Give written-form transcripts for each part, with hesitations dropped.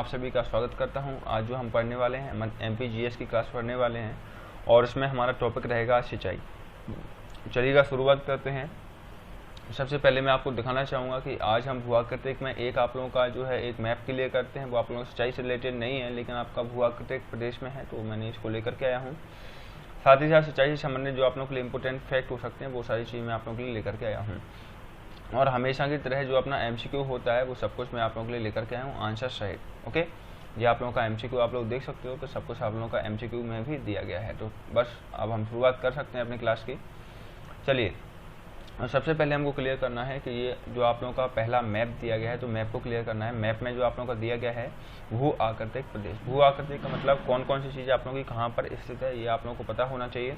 आप सभी का स्वागत करता हूं। आज जो हम पढ़ने वाले हैं एमपी जीएस की क्लास पढ़ने वाले हैं और इसमें हमारा टॉपिक रहेगा सिंचाई। चलिएगा शुरुआत करते हैं। सबसे पहले मैं आपको दिखाना चाहूँगा कि आज हम भू आकृतिक में एक आप लोगों का जो है एक मैप क्लियर करते हैं। वो आप लोगों सिंचाई से रिलेटेड नहीं है, लेकिन आपका भू आकृतिक प्रदेश में है तो मैंने इसको लेकर के आया हूँ। साथ ही साथ सिंचाई से संबंधित जो आप लोगों के लिए इंपॉर्टेंट फैक्ट हो सकते हैं वो सारी चीज़ मैं आप लोगों के लिए लेकर के आया हूँ। और हमेशा की तरह जो अपना एमसीक्यू होता है वो सब कुछ मैं आप लोगों के लिए लेकर के आया हूँ आंसर सहित। ओके, ये आप लोगों का एमसीक्यू आप लोग देख सकते हो, तो सब कुछ आप लोगों का एमसीक्यू में भी दिया गया है। तो बस अब हम शुरुआत कर सकते हैं अपनी क्लास की। चलिए, सबसे पहले हमको क्लियर करना है कि ये जो आप लोगों का पहला मैप दिया गया है, तो मैप को क्लियर करना है। मैप में जो आप लोगों का दिया गया है भू आकृतिक प्रदेश। भू आकृतिक का मतलब कौन कौन सी चीज़ें आप लोगों की कहाँ पर स्थित है, ये आप लोगों को पता होना चाहिए।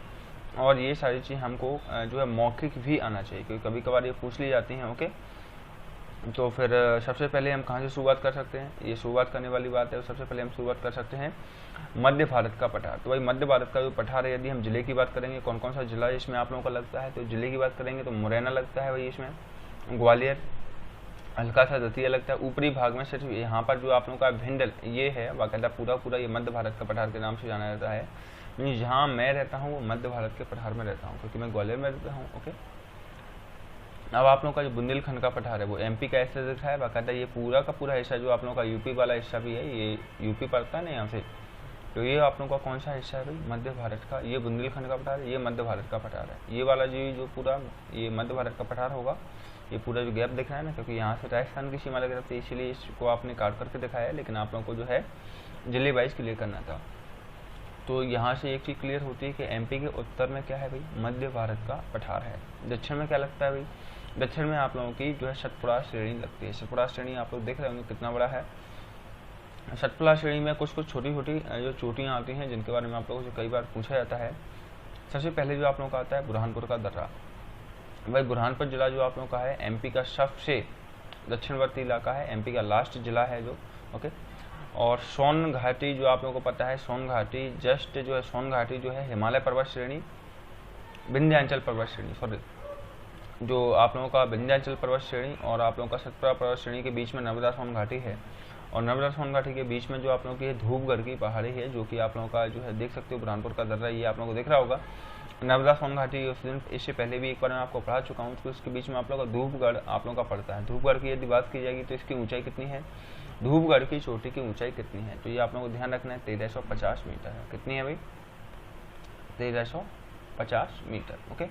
और ये सारी चीज़ हमको जो है मौखिक भी आना चाहिए, क्योंकि कभी कभार ये पूछ ली जाती हैं। ओके, तो फिर सबसे पहले हम कहाँ से शुरुआत कर सकते हैं, ये शुरुआत करने वाली बात है। सबसे पहले हम शुरुआत कर सकते हैं मध्य भारत का पठार। तो भाई मध्य भारत का जो पठार है, यदि हम जिले की बात करेंगे, कौन कौन सा जिला इसमें आप लोगों का लगता है, तो जिले की बात करेंगे तो मुरैना लगता है भाई, इसमें ग्वालियर, हल्का सा दतिया लगता है। ऊपरी भाग में सिर्फ यहाँ पर जो आप लोगों का भिंड ये है, बाकायदा पूरा ये मध्य भारत का पठार के नाम से जाना जाता है। जहाँ मैं रहता हूँ वो मध्य भारत के पठार में रहता हूँ, क्योंकि मैं ग्वालियर में रहता हूँ। ओके, अब आप लोगों का जो बुंदेलखंड का पठार है वो एमपी का हिस्सा दिखा है। बाकायदा ये पूरा का पूरा हिस्सा जो आप लोगों का यूपी वाला हिस्सा भी है, ये यूपी पड़ता है ना यहाँ से, तो ये आप लोगों का कौन सा हिस्सा है भाई, मध्य भारत का। ये बुंदेलखंड का पठार है, ये मध्य भारत का पठार है। ये वाला जो पूरा ये मध्य भारत का पठार होगा, ये पूरा जो गैप दिख रहा है ना, क्योंकि यहाँ से राजस्थान की सीमा लग रही थी, इसीलिए इसको आपने काट करके दिखाया है, लेकिन आप लोगों को जो है जिले वाइज क्लियर करना था। तो यहाँ से एक चीज़ क्लियर होती है कि एमपी के उत्तर में क्या है भाई, मध्य भारत का पठार है। दक्षिण में क्या लगता है भाई, दक्षिण में आप लोगों की जो है सतपुड़ा श्रेणी लगती है। सतपुड़ा श्रेणी आप लोग देख रहे होंगे कितना बड़ा है। सतपुड़ा श्रेणी में कुछ छोटी छोटी जो चोटियाँ आती हैं, जिनके बारे में आप लोगों से कई बार पूछा जाता है। सबसे पहले जो आप लोगों का आता है बुरहानपुर का दर्रा। भाई बुरहानपुर जिला जो आप लोगों का है एमपी का सबसे दक्षिणवर्ती इलाका है, एमपी का लास्ट जिला है जो। ओके, और सोन घाटी जो आप लोगों को पता है, सोन घाटी जस्ट जो है, सोन घाटी जो है हिमालय पर्वत श्रेणी, विंध्याचल पर्वत श्रेणी, सॉरी, जो आप लोगों का विंध्याचल पर्वत श्रेणी और आप लोगों का सतपुड़ा पर्वत श्रेणी के बीच में नर्मदा सोन घाटी है। और नर्मदा सोन घाटी के बीच में जो आप लोगों की धूपगढ़ की पहाड़ी है, जो कि आप लोगों का जो है देख सकते हो बुरहानपुर का दर्रा, ये आप लोगों को दिख रहा होगा। नर्मदा सोन घाटी उस दिन इससे पहले भी एक बार मैं आपको पढ़ा चुका हूँ, तो इसके बीच में आप लोगों का धूपगढ़ आप लोगों का पड़ता है। धूपगढ़ की यदि बात की जाएगी तो इसकी ऊंचाई कितनी है, धूपगढ़ की चोटी की ऊंचाई कितनी है, तो ये आप लोगों को ध्यान रखना है 1350 मीटर है। कितनी है भाई, 1350 मीटर। ओके,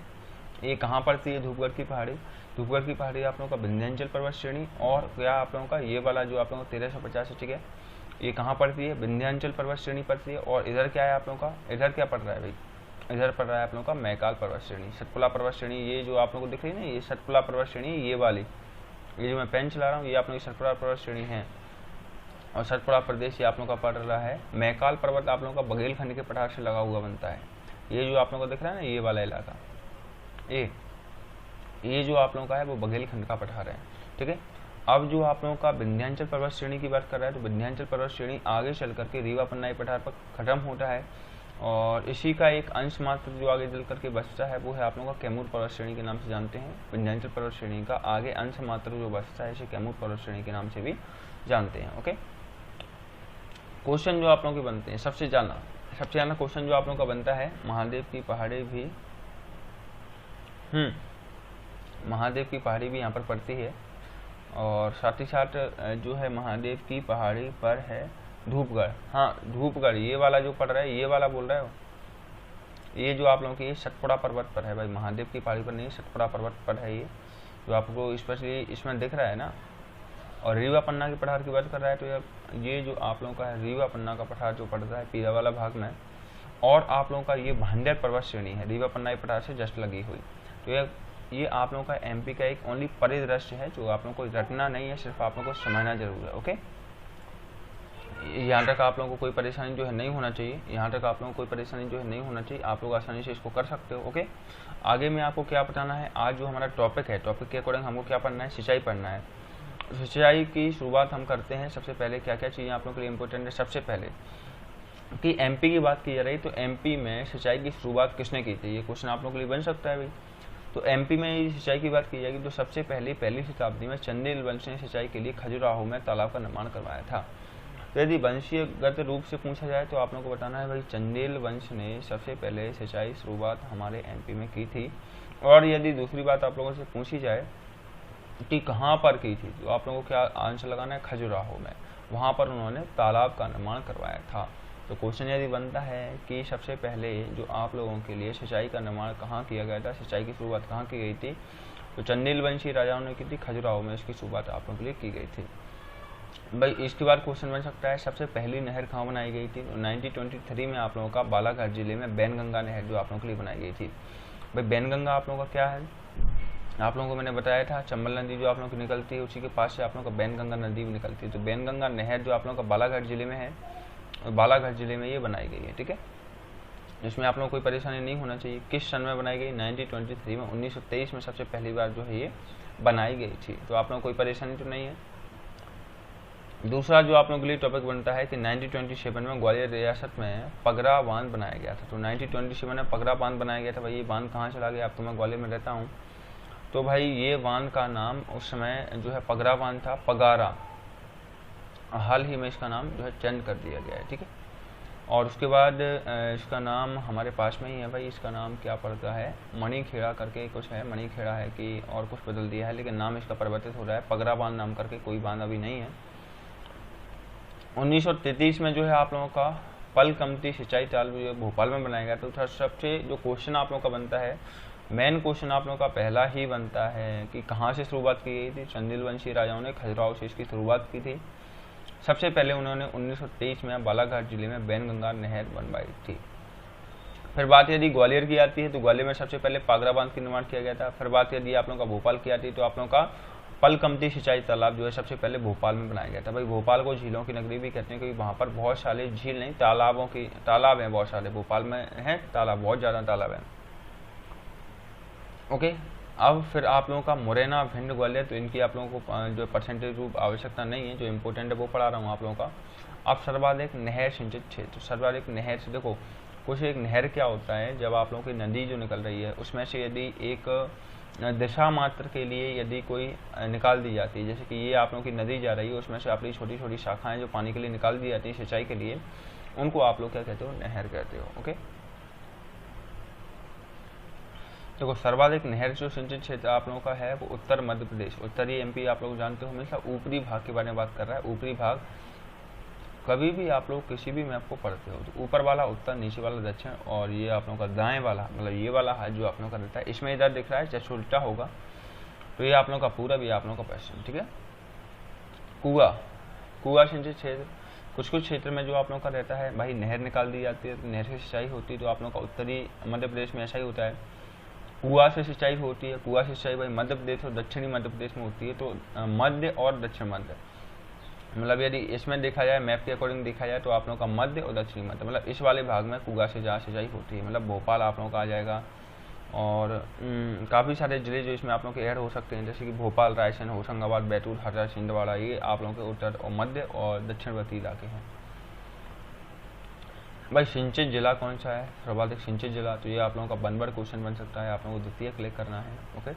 ये कहाँ पड़ती है धूपगढ़ की पहाड़ी, धूपगढ़ की पहाड़ी आप लोगों का विंध्याचल पर्वत श्रेणी, और क्या आप लोगों का ये वाला जो आप लोगों का 1350 है, ठीक है, ये कहाँ पड़ती है, विंध्याचल पर्वत श्रेणी पड़ती है। और इधर क्या है आप लोगों का, इधर क्या पड़ रहा है भाई, इधर पड़ रहा है आप लोगों का मैकाल पर्वत श्रेणी, सतपुड़ा पर्वत श्रेणी। ये जो आप लोगों को दिख रही है ना, ये सतपुड़ा पर्वत श्रेणी, ये वाली, ये जो मैं पेन चला रहा हूँ, ये आप लोगों की सतपुड़ा पर्वत श्रेणी है। और सतपुड़ा प्रदेश ये आप लोगों का पड़ रहा है। मैकाल पर्वत आप लोगों का बघेलखंड के पठार से लगा हुआ बनता है। ये जो आप लोगों को दिख रहा है ना, ये वाला इलाका, ये जो आप लोगों का है वो बघेलखंड का पठार है। ठीक है, अब जो आप लोगों का विंध्याचल पर्वत श्रेणी की बात कर रहा है, तो विंध्याचल पर्वत श्रेणी आगे चल करके रीवा पन्नाई पठार पर खत्म होता है, और इसी का एक अंश मात्र जो आगे चल करके बचता है वो है आप लोगों का कैमूर पर्वत श्रेणी के नाम से जानते हैं। विंध्याचल पर्वत श्रेणी का आगे अंश मात्र जो बचता है इसे कैमूर पर्वत श्रेणी के नाम से भी जानते हैं। ओके, क्वेश्चन जो आप लोगों के बनते हैं, सबसे ज्यादा क्वेश्चन जो आप लोगों का बनता है, महादेव की पहाड़ी भी महादेव की पहाड़ी भी यहाँ पर पड़ती है, और साथ ही साथ जो है महादेव की पहाड़ी पर है धूपगढ़। हाँ, धूपगढ़ ये वाला जो पड़ रहा है, ये वाला बोल रहे हो, ये जो आप लोगों की सतपुड़ा पर्वत पर है भाई, महादेव की पहाड़ी पर नहीं, सतपुड़ा पर्वत पर है ये, जो आपको स्पेशली इसमें दिख रहा है ना। और रीवा पन्ना के पठार की बात कर रहा है, तो ये जो आप लोगों का है रीवा पन्ना का पठार जो पड़ता है पीरा वाला भाग में, और आप लोगों का ये भांडेर पर्वत श्रेणी है रीवा पन्ना के पठार से जस्ट लगी हुई। तो ये आप लोगों का एमपी का एक ओनली परिदृश्य है, जो आप लोगों को रटना नहीं है, सिर्फ आप लोगों को समझना जरूर है। ओके, यहाँ तक आप लोगों को कोई परेशानी जो है नहीं होना चाहिए, यहाँ तक आप लोगों को कोई परेशानी जो है नहीं होना चाहिए, आप लोग आसानी से इसको कर सकते हो। ओके, आगे में आपको क्या बताना है, आज जो हमारा टॉपिक है, टॉपिक के अकॉर्डिंग हमको क्या पढ़ना है, सिंचाई पढ़ना है। सिंचाई की शुरुआत हम करते हैं। सबसे पहले क्या क्या चीज़ें आप लोगों के लिए इंपॉर्टेंट है, सबसे पहले कि एमपी की बात की जा रही, तो एमपी में सिंचाई की शुरुआत किसने की थी, ये क्वेश्चन आप लोगों के लिए बन सकता है भाई। तो एमपी में सिंचाई की बात की जाएगी तो सबसे पहले पहली शताब्दी में चंदेल वंश ने सिंचाई के लिए खजुराहो में तालाब का निर्माण करवाया था। तो यदि वंशीयगत रूप से पूछा जाए तो आप लोगों को बताना है भाई चंदेल वंश ने सबसे पहले सिंचाई शुरुआत हमारे एमपी में की थी। और यदि दूसरी बात आप लोगों से पूछी जाए कि कहाँ पर की थी, तो आप लोगों को क्या आंसर लगाना है, खजुराहो में। वहाँ पर उन्होंने तालाब का निर्माण करवाया था। तो क्वेश्चन यदि बनता है कि सबसे पहले जो आप लोगों के लिए सिंचाई का निर्माण कहाँ किया गया था, सिंचाई की शुरुआत कहाँ की गई थी, तो चंदेल वंशी राजाओं ने की थी, खजुराहो में इसकी शुरुआत आप लोगों के लिए की गई थी। भाई इसके बाद क्वेश्चन बन सकता है सबसे पहली नहर कहाँ बनाई गई थी, तो 1923 में आप लोगों का बालाघाट जिले में बैनगंगा नहर जो आप लोगों के लिए बनाई गई थी। भाई बैनगंगा आप लोगों का क्या है, आप लोगों को मैंने बताया था चंबल नदी जो आप लोगों की निकलती है उसी के पास से आप लोगों का बैनगंगा नदी भी निकलती है। तो बैनगंगा नहर जो आप लोगों का बालाघाट जिले में है, बालाघाट जिले में ये बनाई गई है, ठीक है। इसमें आप लोगों को कोई परेशानी नहीं होना चाहिए। किस सन में बनाई गई, 1923 में, 1923 में सबसे पहली बार जो है ये बनाई गई थी। तो आप लोगों को कोई परेशानी तो नहीं है। दूसरा जो आप लोगों के लिए टॉपिक बनता है कि 1927 में ग्वालियर रियासत में पगरा बांध बनाया गया था। तो 1927 में पगरा बांध बनाया गया था। भाई ये बांध कहाँ चला गया, अब तो मैं ग्वालियर में रहता हूँ, तो भाई ये बांध का नाम उस समय जो है पगरा बांध था, पगारा, हाल ही में इसका नाम जो है चेंज कर दिया गया है, ठीक है। और उसके बाद इसका नाम हमारे पास में ही है भाई, इसका नाम क्या पड़ता है, मणिखेड़ा करके कुछ है, मणिखेड़ा है कि और कुछ बदल दिया है, लेकिन नाम इसका परिवर्तित हो रहा है, पगरा बांध नाम करके कोई बांध अभी नहीं है। 1933 में जो है आप लोगों का पलकमती सिंचाई तालाब जो भोपाल में बनाया गया। तो सबसे जो क्वेश्चन आप लोगों का बनता है, मेन क्वेश्चन आप लोगों का पहला ही बनता है कि कहाँ से शुरुआत की गई थी। चंदेल वंशी राजाओं ने खजुराहो से इसकी शुरुआत की थी। सबसे पहले उन्होंने 1923 में बालाघाट जिले में बैनगंगा नहर बनवाई थी। फिर बात यदि ग्वालियर की आती है तो ग्वालियर में सबसे पहले पागरा बांध का निर्माण किया गया था। फिर बात यदि आप लोगों का भोपाल की आती है तो आप लोगों का पलकमती सिंचाई तालाब जो है सबसे पहले भोपाल में बनाया गया था। भाई भोपाल को झीलों की नगरी भी कहते हैं क्योंकि वहाँ पर बहुत सारे झील नहीं तालाब हैं, बहुत सारे भोपाल में हैं तालाब, बहुत ज़्यादा तालाब हैं। ओके, अब फिर आप लोगों का मुरैना, भिंड, ग्वालियर, तो इनकी आप लोगों को जो परसेंटेज रूप आवश्यकता नहीं है, जो इंपॉर्टेंट है वो पढ़ा रहा हूँ आप लोगों का। अब सर्वाधिक नहर सिंचित क्षेत्र, सर्वाधिक नहर से देखो कुछ एक नहर क्या होता है, जब आप लोगों की नदी जो निकल रही है उसमें से यदि एक दिशा मात्र के लिए यदि कोई निकाल दी जाती है, जैसे कि ये आप लोगों की नदी जा रही है, उसमें से अपनी छोटी छोटी शाखाएं जो पानी के लिए निकाल दी जाती है सिंचाई के लिए, उनको आप लोग क्या कहते हो, नहर कहते हो। ओके, देखो सर्वाधिक नहर जो सिंचित क्षेत्र आप लोगों का है वो उत्तर मध्य प्रदेश, उत्तरी एमपी आप लोग जानते हो, हमेशा ऊपरी भाग के बारे में बात कर रहा है। ऊपरी भाग कभी भी आप लोग किसी भी मैप को पढ़ते हो तो ऊपर वाला उत्तर, नीचे वाला दक्षिण, और ये आप लोगों का दाएं वाला मतलब ये वाला है जो आप लोगों का रहता है, इसमें इधर दिख रहा है जैसे उल्टा होगा तो ये आप लोगों का पूरा भी आप लोगों का पश्चिम, ठीक है। कुआ सिंचित क्षेत्र, कुछ कुछ क्षेत्र में जो आप लोगों का रहता है भाई नहर निकाल दी जाती है, नहर से सिंचाई होती है, तो आप लोगों का उत्तरी मध्य प्रदेश में ऐसा ही होता है। कुआ से सिंचाई होती है, कुआ से सिंचाई भाई मध्य प्रदेश और दक्षिणी मध्य प्रदेश में होती है। तो मध्य और दक्षिण मध्य, मतलब यदि इसमें देखा जाए मैप के अकॉर्डिंग देखा जाए तो आप लोगों का मध्य और दक्षिणी मध्य, मतलब इस वाले भाग में कुआ से जहाँ सिंचाई होती है, मतलब भोपाल आप लोगों का आ जाएगा। और काफ़ी सारे जिले जो इसमें आप लोगों के ऐड हो सकते हैं, जैसे कि भोपाल, रायसेन, होशंगाबाद, बैतूल, हरदा, छिंदवाड़ा, ये आप लोगों के उत्तर और मध्य और दक्षिणवर्ती इलाके हैं। भाई सिंचित जिला कौन सा है, सर्वाधिक सिंचित जिला, तो ये आप लोगों का बनबर क्वेश्चन बन सकता है, आप लोगों को द्वितीय क्लिक करना है। ओके,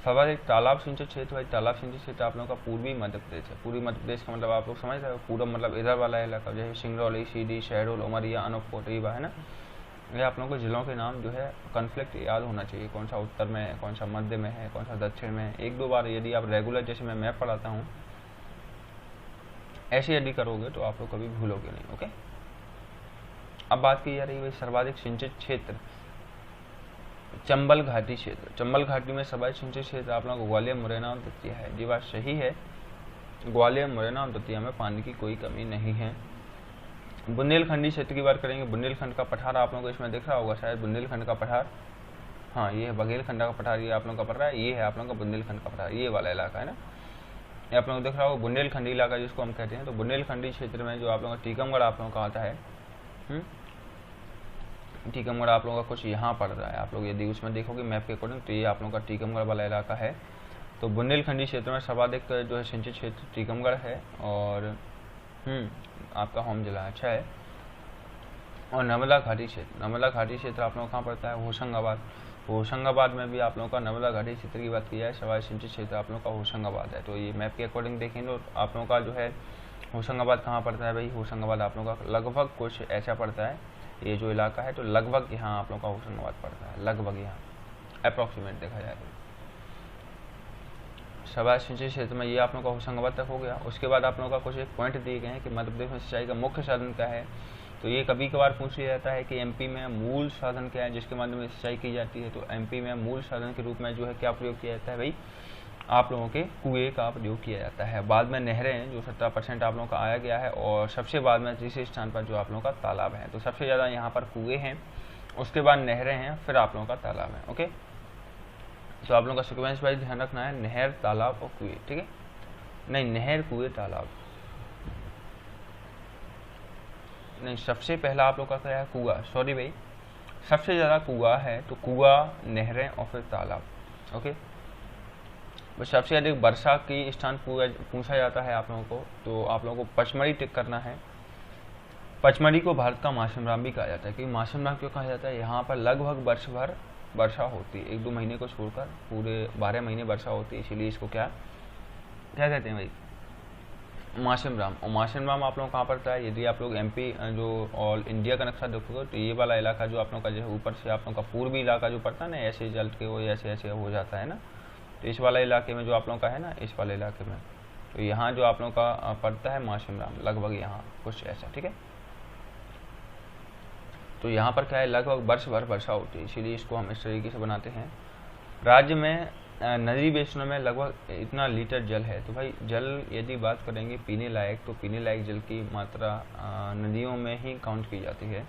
सर्वाधिक तालाब सिंचित क्षेत्र, भाई तालाब सिंचित क्षेत्र आप लोगों का पूर्वी मध्य प्रदेश है। पूर्वी मध्य प्रदेश का मतलब आप लोग समझ रहे हो, पूर्व मतलब इधर वाला इलाका, जैसे सिंगरौली, सीधी, शहडोल, उमरिया, अनूपपुर, रीवा, है ना। ये आप लोगों को जिलों के नाम जो है कॉन्फ्लिक्ट याद होना चाहिए, कौन सा उत्तर में है, कौन सा मध्य में है, कौन सा दक्षिण में है। एक दो बार यदि आप रेगुलर जैसे मैं मैप पढ़ाता हूँ ऐसे यदि करोगे तो आप लोग कभी भूलोगे नहीं। ओके, अब बात की जा रही है भाई सर्वाधिक सिंचित क्षेत्र, चंबल घाटी क्षेत्र। चंबल घाटी में सर्वाधिक सिंचित क्षेत्र आप लोगों को ग्वालियर, मुरैना और दतिया है। जी बात सही है, ग्वालियर, मुरैना और दतिया में पानी की कोई कमी नहीं है। बुंदेलखंडी क्षेत्र की बात करेंगे, बुंदेलखंड का पठार आप लोगों को इसमें दिख रहा होगा शायद, बुंदेलखंड का पठार, हाँ ये है बघेलखंड का पठार, ये आप लोगों का पड़ रहा है, ये है आप लोगों का बुंदेलखंड का पठार, ये वाला इलाका है ना, ये आप लोगों को दिख रहा होगा बुंदेलखंडी इलाका जिसको हम कहते हैं। तो बुंदेलखंडी क्षेत्र में जो आप लोगों का टीकमगढ़ आप लोगों का आता है, टीकमगढ़ आप लोगों का कुछ यहाँ पड़ रहा है, आप लोग यदि उसमें देखोगे मैप के अकॉर्डिंग तो ये आप लोगों का टीकमगढ़ वाला इलाका है। तो बुंदेलखंडी क्षेत्र में सर्वाधिक जो है सिंचित क्षेत्र टीकमगढ़ है और आपका होम जिला अच्छा है। और नर्मदा घाटी क्षेत्र, नर्मदा घाटी क्षेत्र आप लोगों को कहाँ पड़ता है, होशंगाबाद। होशंगाबाद में भी आप लोगों का नर्मदा घाटी क्षेत्र की बात की जाए, सर्वाधिक सिंचित क्षेत्र आप लोगों का होशंगाबाद है। तो ये मैप के अकॉर्डिंग देखेंगे तो आप लोगों का जो है होशंगाबाद कहाँ पड़ता है भाई? होशंगाबाद आप लोगों का लगभग कुछ ऐसा पड़ता है, ये जो इलाका है तो लगभग यहाँ आप लोगों का होशंगाबाद पड़ता है, लगभग यहाँ अप्रॉक्सीमेट देखा जाए तो। सभा सिंचाई क्षेत्र में ये आप लोगों का होशंगाबाद तक हो गया। उसके बाद आप लोगों का कुछ एक पॉइंट दिए गए हैं कि मध्य प्रदेश में सिंचाई का मुख्य साधन क्या है। तो ये कभी कभार पूछ लिया जाता है कि एमपी में मूल साधन क्या है जिसके माध्यम से सिंचाई की जाती है। तो एमपी में मूल साधन के रूप में जो है क्या प्रयोग किया जाता है भाई? आप लोगों के कुएं का प्रयोग किया जाता है। बाद में नहरें जो 17% आप लोगों का आया गया है, और सबसे बाद में तीसरे स्थान पर जो आप लोगों का तालाब है। तो सबसे ज़्यादा यहाँ पर कुएं हैं, उसके बाद नहरें हैं, फिर आप लोगों का तालाब है। ओके, तो आप लोगों का सिक्वेंस वाइज ध्यान रखना है, नहर, तालाब और कुएं। ठीक है, नहीं नहर, कुएं, तालाब नहीं, सबसे पहला आप लोग का क्या है? कुआं। सॉरी भाई, सबसे ज़्यादा कुआं है तो कुआं, नहरें और फिर तालाब। ओके, बस सबसे अधिक वर्षा की स्थान पूछा जाता है आप लोगों को, तो आप लोगों को पचमढ़ी टिक करना है। पचमढ़ी को भारत का मासिमराम भी कहा जाता है, क्योंकि मासिमराम क्यों कहा जाता है? यहाँ पर लगभग वर्ष भर वर्षा होती है, 1-2 महीने को छोड़कर पूरे 12 महीने वर्षा होती है, इसीलिए इसको क्या क्या कहते हैं भाई? मासिमराम। और मासिमराम आप लोग कहाँ पड़ता है? यदि आप लोग एमपी जो ऑल इंडिया का नक्शा देखोगे तो ये वाला इलाका जो आप लोग का जो है ऊपर से आप लोग का पूर्वी इलाका जो पड़ता है ना, ऐसे जल के वो ऐसे ऐसे हो जाता है ना, तो इस वाला इलाके में जो आप लोग का है ना, इस वाले इलाके में, तो यहाँ जो आप लोग का पड़ता है मासिमराम, लगभग यहाँ कुछ ऐसा। ठीक है, तो यहाँ पर क्या है? लगभग वर्ष भर वर्षा होती है, इसीलिए इसको हम इस तरीके से बनाते हैं। राज्य में नदी बेसिनों में लगभग इतना लीटर जल है। तो भाई जल यदि बात करेंगे पीने लायक, तो पीने लायक जल की मात्रा नदियों में ही काउंट की जाती है।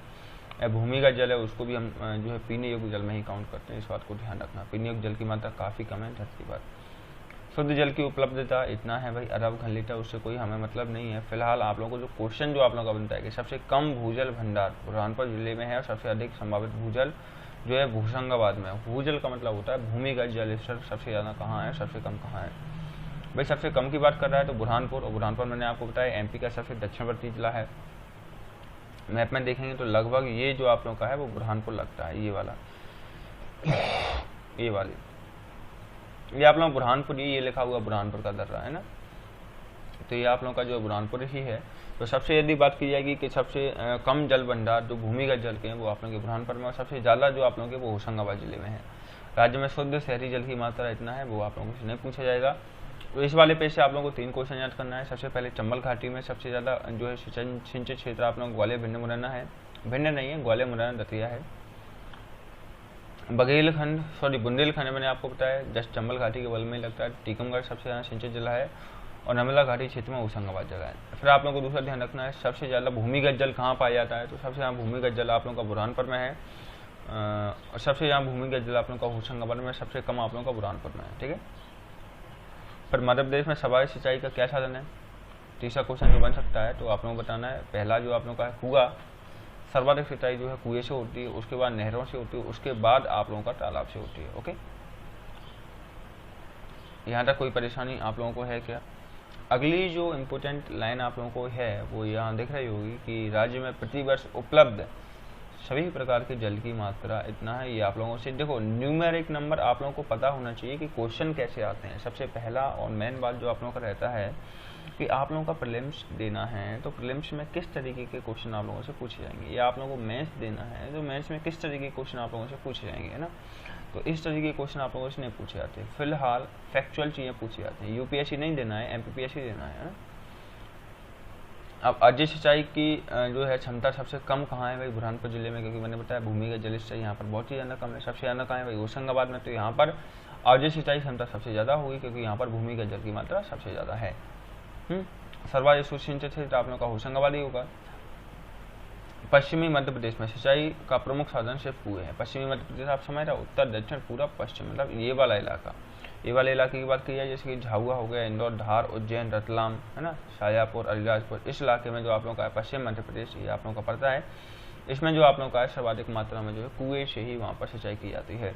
भूमिगत जल है उसको भी हम जो है पीने योग्य जल में ही काउंट करते हैं, इस बात को ध्यान रखना। पीने योग्य जल की मात्रा काफ़ी कम है धरती पर। शुद्ध जल की उपलब्धता इतना है भाई, अरब घन लीटर, उससे कोई हमें मतलब नहीं है। फिलहाल आप लोगों को जो क्वेश्चन जो आप लोगों का बनता है कि सबसे कम भूजल भंडार बुरहानपुर जिले में है, और सबसे अधिक संभावित भूजल जो है होशंगाबाद में। भूजल का मतलब होता है भूमिगत जल स्तर, सबसे ज़्यादा कहाँ है, सबसे कम कहाँ है भाई? सबसे कम की बात कर रहा है तो बुरहानपुर, और बुरहानपुर मैंने आपको बताया एमपी का सबसे दक्षिणवर्ती जिला है। मैप में देखेंगे तो लगभग ये जो आप लोगों का है वो बुरहानपुर लगता है, ये वाला, ये वाली, ये आप लोग बुरहानपुर, ये लिखा हुआ बुरहानपुर का दर्रा है ना, तो ये आप लोगों का जो बुरहानपुर ही है। तो सबसे यदि बात की जाएगी कि सबसे कम जल भंडार जो भूमिगत जल के हैं वो आप लोगों के बुरहानपुर में, और सबसे ज़्यादा जो आप लोगों के वो होशंगाबाद जिले में है। राज्य में शुद्ध शहरी जल की मात्रा इतना है, वो आप लोगों से नहीं पूछा जाएगा। तो इस वाले पेज से आप लोगों को 3 क्वेश्चन याद करना है। सबसे पहले चंबल घाटी में सबसे ज़्यादा जो है सिंचित क्षेत्र आप लोग ग्वालियर, भिंड, मुरैना है। भिंड नहीं है, ग्वालियर, मुरैना, दतिया है। बघेलखंड सॉरी बुंदेलखंड मैंने आपको बताया जस्ट चंबल घाटी के बगल में लगता है। टीकमगढ़ सबसे ज़्यादा सिंचित जिला है, और नर्मदा घाटी क्षेत्र में होशंगाबाद जिला है। फिर आप लोगों को दूसरा ध्यान रखना है, सबसे ज़्यादा भूमिगत जल कहाँ पाया जाता है? तो सबसे ज़्यादा भूमिगत जल आप लोगों का बुरहानपुर में है, और सबसे ज़्यादा भूमिगत जल आप लोगों का होशंगाबाद में, सबसे कम आप लोगों का बुरहानपुर में है। ठीक है, पर मध्य प्रदेश में सवाई सिंचाई का क्या साधन है? तीसरा क्वेश्चन जो बन सकता है, तो आप लोगों को बताना है। पहला जो आप लोगों का है कुआं, सर्वाधिक सिंचाई जो है कुएं से होती है, उसके बाद नहरों से होती है, उसके बाद आप लोगों का तालाब से होती है। ओके, यहाँ तक कोई परेशानी आप लोगों को है क्या? अगली जो इम्पोर्टेंट लाइन आप लोगों को है वो यहाँ दिख रही होगी कि राज्य में प्रतिवर्ष उपलब्ध सभी प्रकार के जल की मात्रा इतना है। ये आप लोगों से देखो न्यूमेरिक नंबर आप लोगों को पता होना चाहिए कि क्वेश्चन कैसे आते हैं। सबसे पहला और मेन बात जो आप लोगों का रहता है कि आप लोगों का प्रीलिम्स देना है, तो प्रीलिम्स में किस तरीके के क्वेश्चन आप लोगों से पूछे जाएंगे, या आप लोगों को मेंस देना है तो मेंस में किस तरीके के क्वेश्चन आप लोगों से पूछे जाएंगे, है ना। तो इस तरीके के क्वेश्चन आप लोगों से नहीं पूछे जाते, फिलहाल फैक्चुअल चीज़ें पूछी जाती हैं। यूपीएससी नहीं देना है, एमपीपीएससी देना है ना। अब अजय सिंचाई की जो है क्षमता सबसे कम कहाँ है भाई? बुरहानपुर जिले में, क्योंकि मैंने बताया भूमिगत जल सिंचाई यहाँ पर बहुत ही ज़्यादा कम है। सबसे ज़्यादा कहाँ है भाई? होशंगाबाद में। तो यहाँ पर अजय सिंचाई क्षमता सबसे ज़्यादा होगी, क्योंकि यहाँ पर भूमिगत जल की मात्रा सबसे ज़्यादा है। सर्वाधिक सुसिंचित क्षेत्र आप लोग का होशंगाबाद ही होगा। पश्चिमी मध्य प्रदेश में सिंचाई का प्रमुख साधन सिर्फ कुएं हैं। पश्चिमी मध्य प्रदेश आप समझ रहे हो, उत्तर, दक्षिण, पूरा, पश्चिम, मतलब ये वाला इलाका। ये वाले इलाके की बात की जाए जैसे कि झाबुआ हो गया, इंदौर, धार, उज्जैन, रतलाम, है ना, शाजापुर, अलीराजपुर, इस इलाके में जो आप लोगों का है पश्चिम मध्य प्रदेश, ये आप लोगों का पड़ता है। इसमें जो आप लोगों का है सर्वाधिक मात्रा में जो है कुएं से ही वहाँ पर सिंचाई की जाती है।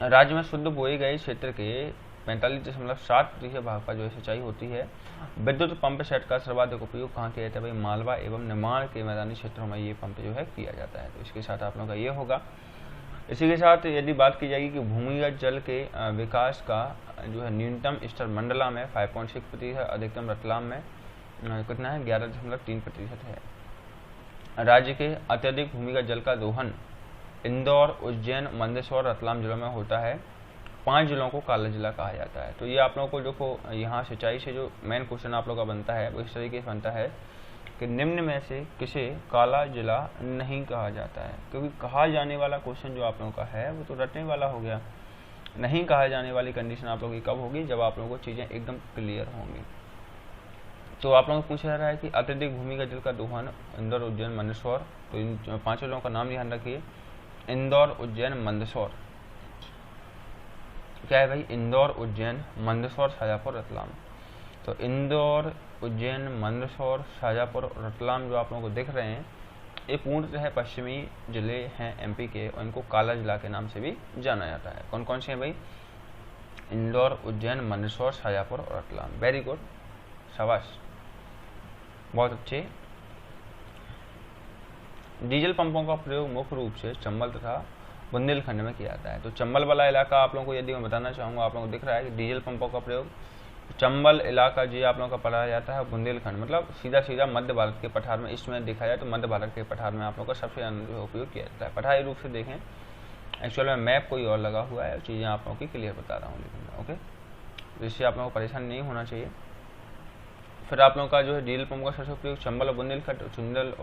राज्य में शुद्ध बोए गए क्षेत्र के 45.7% भाग पर जो है सिंचाई होती है। विद्युत पंप सेट का सर्वाधिक उपयोग कहाँ किया जाता है भाई? मालवा एवं निर्माण के मैदानी क्षेत्रों में ये पंप जो है किया जाता है। तो इसके साथ आप लोगों का ये होगा। इसी के साथ यदि बात की जाएगी कि भूमिगत जल के विकास का जो है न्यूनतम स्तर मंडला में 5.6% है, अधिकतम रतलाम में कितना है 11.3% है। राज्य के अत्यधिक भूमिगत जल का दोहन इंदौर, उज्जैन, मंदसौर, रतलाम जिलों में होता है। 5 जिलों को काला जिला कहा जाता है। तो ये आप लोगों को देखो यहाँ सिंचाई से जो मेन क्वेश्चन आप लोगों का बनता है वो इस तरीके से बनता है कि निम्न में से किसे काला जिला नहीं कहा जाता है, क्योंकि कहा जाने वाला क्वेश्चन जो आप लोगों का है वो तो रटने वाला हो गया। नहीं कहा जाने वाली कंडीशन आप लोगों की कब होगी, जब आप लोगों को चीज़ें एकदम क्लियर होंगी। तो आप लोगों को पूछा जा रहा है कि अत्यधिक भूमिगत जल का दोहन इंदौर, उज्जैन, मंदसौर। तो इन 5 जिलों का नाम ध्यान रखिए, इंदौर, उज्जैन, मंदसौर। क्या है भाई, इंदौर, उज्जैन, मंदसौर, शाजापुर, रतलाम। तो इंदौर, उज्जैन, मंदसौर, शाजापुर, रतलाम जो आप लोगों को दिख रहे हैं ये पूर्णतः पश्चिमी जिले हैं एमपी के, और इनको काला जिला के नाम से भी जाना जाता है। कौन कौन से हैं भाई, इंदौर, उज्जैन, मंदसौर, शाजापुर और रतलाम। वेरी गुड, शाबाश, बहुत अच्छे। डीजल पंपों का प्रयोग मुख्य रूप से चंबल तथा बुंदेलखंड में किया जाता है। तो चंबल वाला इलाका आप लोगों को यदि मैं बताना चाहूँगा, आप लोगों को दिख रहा है कि डीजल पंपों का प्रयोग चंबल इलाका जी आप लोगों का पढ़ाया जाता है। बुंदेलखंड मतलब सीधा सीधा मध्य भारत के पठार में, इसमें देखा जाए तो मध्य भारत के पठार में आप लोगों का सबसे ज़्यादा उपयोग किया जाता है। पठारी रूप से देखें, एक्चुअल में मैप कोई और लगा हुआ है, चीज़ें आप लोगों की क्लियर बता रहा हूँ लेकिन ओके, जिससे आप लोगों को परेशान नहीं होना चाहिए। फिर आप लोगों का जो है डीजल पंप का सबसे उपयोग चंबल और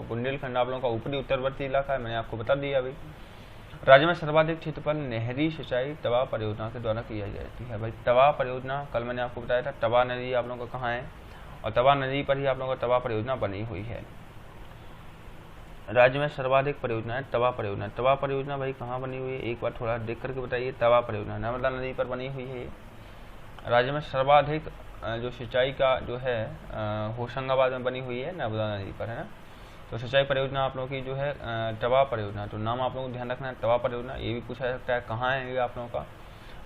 बुंदेलखंड आप लोगों का ऊपरी उत्तरवर्ती इलाका है, मैंने आपको बता दिया अभी। राज्य में सर्वाधिक क्षेत्रफल नहरी सिंचाई तवा परियोजना के द्वारा की जाती है। भाई तवा परियोजना कल मैंने आपको बताया था, तवा नदी आप लोगों का कहाँ है, और तवा नदी पर ही आप लोगों का तवा परियोजना बनी हुई है। राज्य में सर्वाधिक परियोजना है तवा परियोजना। तवा परियोजना भाई कहाँ बनी हुई है, एक बार थोड़ा देख करके बताइए। तवा परियोजना नर्मदा नदी पर बनी हुई है। राज्य में सर्वाधिक जो सिंचाई का जो है होशंगाबाद में बनी हुई है, नर्मदा नदी पर, है ना। तो सिंचाई परियोजना आप लोगों की जो है तवा परियोजना, तो नाम आप लोगों को ध्यान रखना है, तवा परियोजना। ये भी पूछा जा सकता है कहाँ है ये आप लोगों का,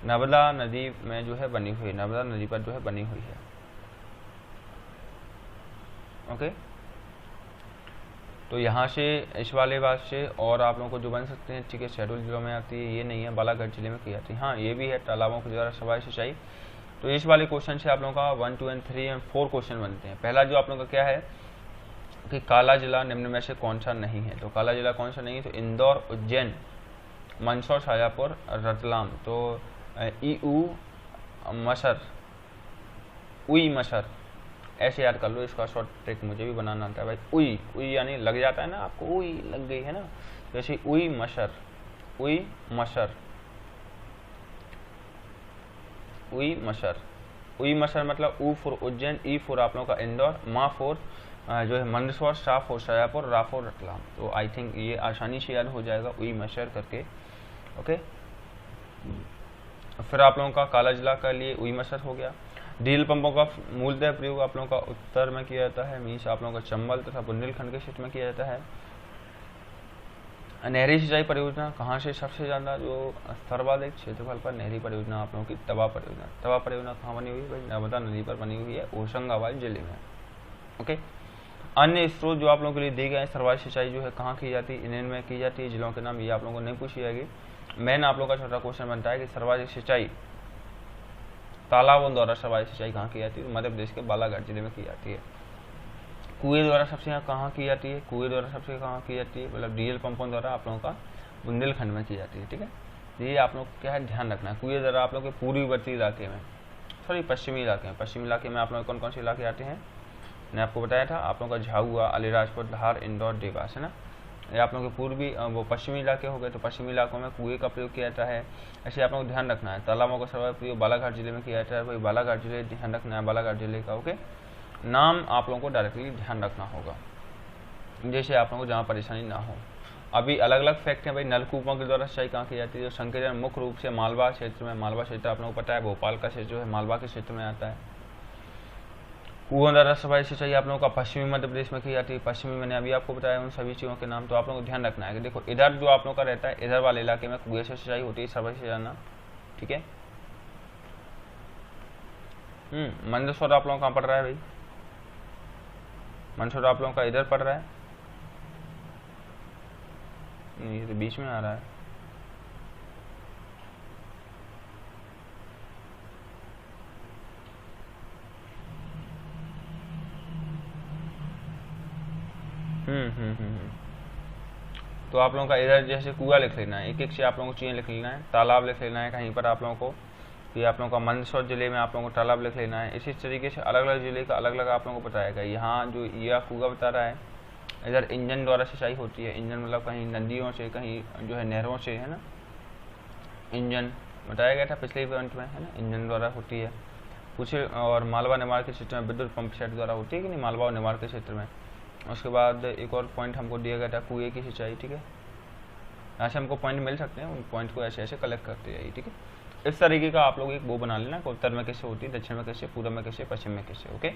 नर्मदा नदी में जो है बनी हुई है, नर्मदा नदी पर जो है बनी हुई है। ओके, तो यहाँ से इस वाले बात से और आप लोगों को जो बन सकते हैं, ठीक है, शहडोल जिलों में आती है, ये नहीं है, बालाघाट जिले में की जाती है। हाँ, ये भी है तालाबों के द्वारा सवाई सिंचाई। तो इस वाले क्वेश्चन से आप लोगों का 1, 2 एंड 3 एंड 4 क्वेश्चन बनते हैं। पहला जो आप लोगों का क्या है कि काला जिला निम्न में से कौन सा नहीं है। तो काला जिला कौन सा नहीं है, तो इंदौर, उज्जैन, मंदसौर, शाजापुर, रतलाम। तो उई मसर ऐसे याद कर लो, इसका शॉर्ट ट्रिक मुझे भी बनाना आता है भाई। उई यानी लग जाता है ना आपको, उई लग गई है ना, जैसे उई मसर, उई मसर मतलब ऊ फॉर उज्जैन, ई फॉर आप लोगों का इंदौर, मा फॉर जो है मंदसौर, सा फॉर शाजापुर, रा फॉर रतलाम। तो आई थिंक ये आसानी से याद हो जाएगा, उई मसर करके। ओके, फिर आप लोगों का काला जिला के लिए उई मसर हो गया। डीजल पंपों का मूलतः प्रयोग आप लोगों का उत्तर में किया जाता है, मीन्स आप लोगों का चंबल तथा बुंदेलखंड के क्षेत्र में किया जाता है। नहरी सिंचाई परियोजना कहाँ से सबसे ज़्यादा जो सर्वाधिक क्षेत्रफल पर नहरी परियोजना आप लोगों की तवा परियोजना। तवा परियोजना कहाँ बनी हुई है भाई, नर्मदा नदी पर बनी हुई है, होशंगाबाद जिले में। ओके, अन्य स्रोत जो आप लोगों के लिए दिए गए हैं, सर्वाधिक सिंचाई जो है कहाँ की जाती है, इनमें की जाती है। जिलों के नाम ये आप लोगों को नहीं पूछी जाएगी। मेन आप लोगों का छोटा क्वेश्चन बनता है कि सर्वाधिक सिंचाई तालाबों द्वारा सर्वाधिक सिंचाई कहाँ की जाती है, मध्य प्रदेश के बालाघाट जिले में की जाती है। कुएं द्वारा सबसे कहाँ की जाती है, कुएं द्वारा सबसे कहाँ की जाती है, मतलब डीजल पंपों द्वारा आप लोगों का बुंदेलखंड में की जाती है। ठीक है, ये आप लोग क्या है ध्यान रखना है। कुएं द्वारा आप लोग के पूर्ववर्ती इलाके में, सॉरी पश्चिमी इलाके में, पश्चिमी इलाके में आप लोग कौन कौन से इलाके आते हैं, मैंने आपको बताया था। आप लोगों का झाबुआ, अलीराजपुर, धार, इंदौर, देवास, है ना। ये आप लोगों के पूर्वी वो पश्चिमी इलाके हो गए। तो पश्चिमी इलाकों में कुएं का प्रयोग किया जाता है। ऐसे आप लोगों को ध्यान रखना है। तालाबों का सर्वाधिक प्रयोग बालाघाट जिले में किया जाता है। भाई बालाघाट जिले ध्यान रखना है, बालाघाट जिले का। ओके, नाम आप लोगों को डायरेक्टली ध्यान रखना होगा, जैसे आप लोगों को जहाँ परेशानी ना हो। अभी अलग अलग फैक्ट है भाई। नलकूपों के द्वारा सिंचाई कहाँ की जाती है, संकेतन मुख्य रूप से मालवा क्षेत्र में। मालवा क्षेत्र आप लोगों को पता है, भोपाल का क्षेत्र जो है मालवा के क्षेत्र में आता है। कुओं द्वारा सर्वाधिक सिंचाई आप लोगों का पश्चिमी मध्य प्रदेश में की जाती है। पश्चिमी मैंने अभी आपको बताया उन सभी चीज़ों के नाम। तो आप लोगों को ध्यान रखना है कि देखो इधर जो आप लोगों का रहता है, इधर वाले इलाके में कुएं से सिंचाई होती है सर्वाधिक से ज़्यादा। ठीक है, मंदसौर आप लोगों को कहाँ पड़ रहा है भाई, मंदसौर आप लोगों का इधर पड़ रहा है, नहीं ये तो बीच में आ रहा है। तो आप लोगों का इधर जैसे कुआं लिख लेना है, एक एक से आप लोगों को चीज़ें लिख लेना है। तालाब लिख लेना है कहीं पर आप लोगों को, कि आप लोगों का मंदसौर जिले में आप लोगों को तालाब लिख लेना है। इसी तरीके से अलग अलग जिले का अलग अलग आप लोगों को बताएगा। यहाँ जो यह कुआं बता रहा है, इधर इंजन द्वारा सिंचाई होती है। इंजन मतलब कहीं नदियों से, कहीं जो है नहरों से, है ना। इंजन बताया गया था पिछले पॉइंट में, है ना, इंजन द्वारा होती है कुछ। और मालवा निर्माण के क्षेत्र में विद्युत पंप सेट द्वारा होती है कि नहीं, मालवा और निर्माण के क्षेत्र में। उसके बाद एक और पॉइंट हमको दिया गया था, कुएं की सिंचाई, ठीक है। यहाँ से हमको पॉइंट मिल सकते हैं, उन पॉइंट को ऐसे ऐसे कलेक्ट करते जाइए, ठीक है। इस तरीके का आप लोग एक वो बना लेना, उत्तर में कैसे होती है, दक्षिण में कैसे, पूर्व में कैसे, पश्चिम में कैसे, ओके।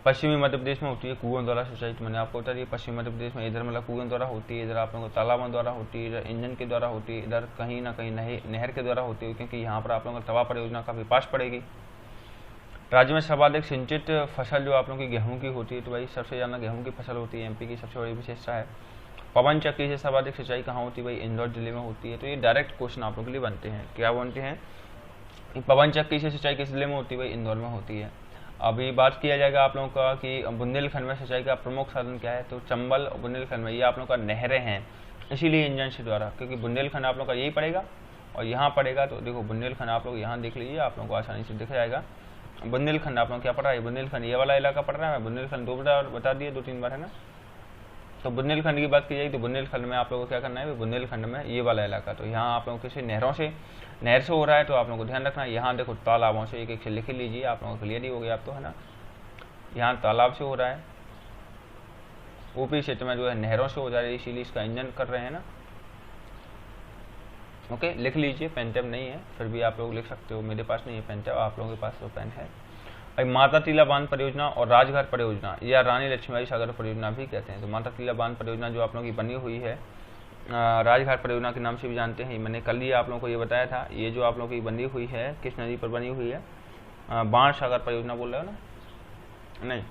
पश्चिमी मध्य प्रदेश में होती है कुओं द्वारा सिंचाई, तो मैंने आपको बता दिया। पश्चिमी मध्य प्रदेश में इधर मतलब कुओं द्वारा होती है, इधर आप लोगों को तालाबों द्वारा होती है, इधर इंजन के द्वारा होती है, इधर कहीं ना कहीं नहर के द्वारा होती है, क्योंकि यहाँ पर आप लोगों को तवा परियोजना का भी पास पड़ेगी। राज्य में सर्वाधिक सिंचित फसल जो आप लोगों की गेहूं की होती है, तो भाई सबसे ज़्यादा गेहूं की फसल होती है, एमपी की सबसे बड़ी विशेषता है। पवन चक्की से सर्वाधिक सिंचाई कहाँ होती है, भाई इंदौर जिले में होती है। तो ये डायरेक्ट क्वेश्चन आप लोगों के लिए बनते हैं, क्या बनते हैं, पवन चक्की से सिंचाई किस जिले में होती है, भाई इंदौर में होती है। अभी बात किया जाएगा आप लोगों का कि बुंदेलखंड में सिंचाई का प्रमुख साधन क्या है, तो चंबल और बुंदेलखंड में ये आप लोगों का नहरें हैं, इसीलिए इंजन से द्वारा, क्योंकि बुंदेलखंड आप लोगों का यही पड़ेगा और यहाँ पड़ेगा। तो देखो बुंदेलखंड आप लोग यहाँ देख लीजिए, आप लोगों को आसानी से दिख जाएगा। बुंदेलखंड आप लोग क्या पड़ रहा है, बुंदेलखंड ये वाला इलाका पड़ रहा है। बुंदेलखंड दो बार बता दिए, 2-3 बार, है ना। तो बुंदेलखंड की बात की जाएगी तो बुंदेलखंड में आप लोगों को क्या करना है, बुंदेलखंड में ये वाला इलाका, तो यहाँ आप लोगों को किसी नहर से हो रहा है, तो आप लोगों को ध्यान रखना है। यहाँ देखो तालाबों से, एक एक से लिख लीजिए, आप लोगों को क्लियर ही हो गया आप तो, है ना। यहाँ तालाब से हो रहा है, ऊपरी क्षेत्र में जो है नहरों से हो जा रहा है, इसीलिए इसका इंजन कर रहे हैं ना, ओके। लिख लीजिए, पेन टैब नहीं है फिर भी आप लोग लिख सकते हो, मेरे पास नहीं है पेन टैब, आप लोगों के पास तो पेन है। भाई माता टीला बांध परियोजना और राजघाट परियोजना या रानी लक्ष्मीबाई सागर परियोजना भी कहते हैं। तो माता टीला बांध परियोजना जो आप लोगों की बनी हुई है, राजघाट परियोजना के नाम से भी जानते हैं, मैंने कल ही आप लोगों को ये बताया था। ये जो आप लोगों की बनी हुई है, किस नदी पर बनी हुई है, बाण सागर परियोजना बोल रहे हो ना, नहीं,